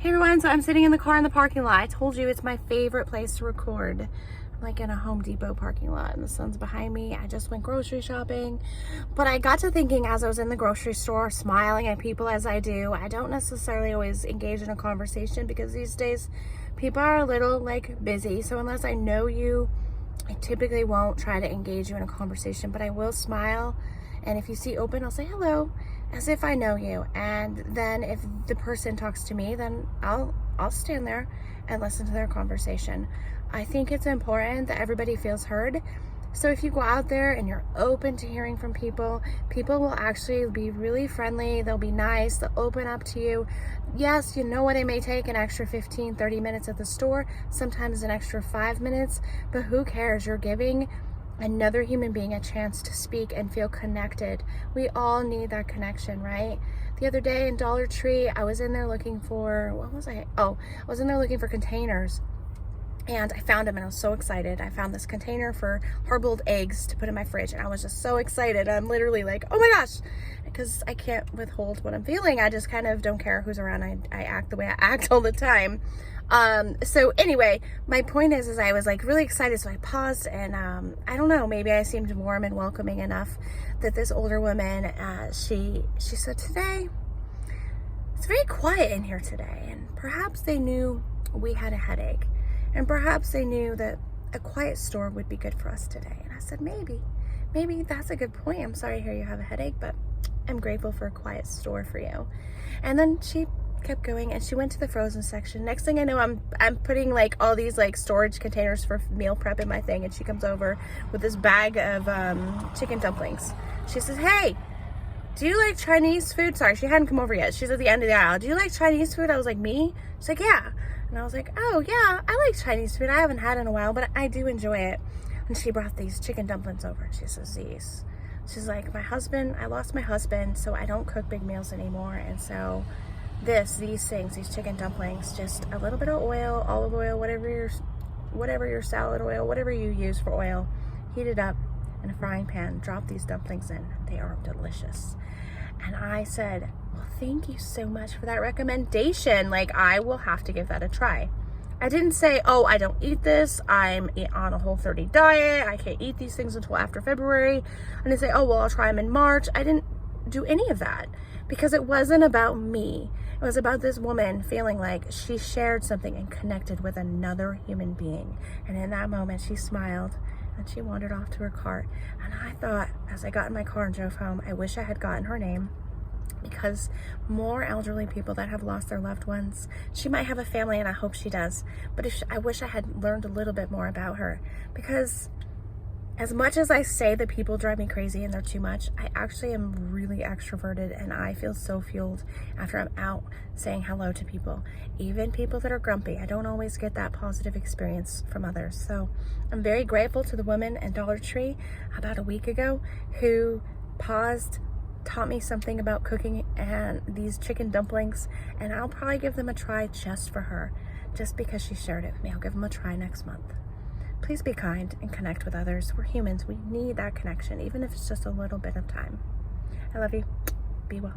Hey everyone, so I'm sitting in the car in the parking lot. I told you it's my favorite place to record. I'm like in a Home Depot parking lot and the sun's behind me. I just went grocery shopping. But I got to thinking as I was in the grocery store, smiling at people as I do, I don't necessarily always engage in a conversation because these days people are a little busy. So unless I know you, I typically won't try to engage you in a conversation, but I will smile. And if you see open, I'll say hello as if I know you. And then if the person talks to me, then I'll stand there and listen to their conversation. I think it's important that everybody feels heard. So if you go out there and you're open to hearing from people, people will actually be really friendly. They'll be nice. They'll open up to you. Yes, you know what? It may take an extra 15, 30 minutes at the store, sometimes an extra 5 minutes, but who cares? You're giving another human being a chance to speak and feel connected. We all need that connection, right? The other day in Dollar Tree, I was in there looking for, I was in there looking for containers. And I found them and I was so excited. I found this container for hard-boiled eggs to put in my fridge and I was just so excited. I'm literally like, oh my gosh, because I can't withhold what I'm feeling. I just kind of don't care who's around. I act the way I act all the time. So anyway, my point is I was really excited. So I paused and I don't know, maybe I seemed warm and welcoming enough that this older woman, she said, today, it's very quiet in here today. And perhaps they knew we had a headache. And perhaps they knew that a quiet store would be good for us today. And I said, maybe that's a good point. I'm sorry to hear you have a headache, but I'm grateful for a quiet store for you. And then she kept going and she went to the frozen section. Next thing I know, I'm putting all these storage containers for meal prep in my thing. And she comes over with this bag of chicken dumplings. She says, hey, do you like Chinese food? Sorry, she hadn't come over yet. She's at the end of the aisle. Do you like Chinese food? I was like, me? She's like, yeah. And I was like, oh yeah, I like Chinese food. I haven't had it in a while, but I do enjoy it. And she brought these chicken dumplings over and she says, these. She's like, I lost my husband, so I don't cook big meals anymore. And so these things, these chicken dumplings, just a little bit of oil, olive oil, whatever your salad oil, whatever you use for oil, heat it up in a frying pan, drop these dumplings in. They are delicious. And I said, well, thank you so much for that recommendation. I will have to give that a try. I didn't say, oh, I don't eat this. I'm on a Whole30 diet. I can't eat these things until after February. I didn't say, oh, well, I'll try them in March. I didn't do any of that because it wasn't about me. It was about this woman feeling like she shared something and connected with another human being. And in that moment, she smiled and she wandered off to her car. And I thought, as I got in my car and drove home, I wish I had gotten her name, because more elderly people that have lost their loved ones, she might have a family and I hope she does, but I wish I had learned a little bit more about her, because as much as I say that people drive me crazy and they're too much, I actually am really extroverted and I feel so fueled after I'm out saying hello to people, even people that are grumpy. I don't always get that positive experience from others. So I'm very grateful to the woman in Dollar Tree about a week ago who paused, taught me something about cooking and these chicken dumplings, and I'll probably give them a try just for her, just because she shared it with me. I'll give them a try next month. Please be kind and connect with others. We're humans. We need that connection, even if it's just a little bit of time. I love you. Be well.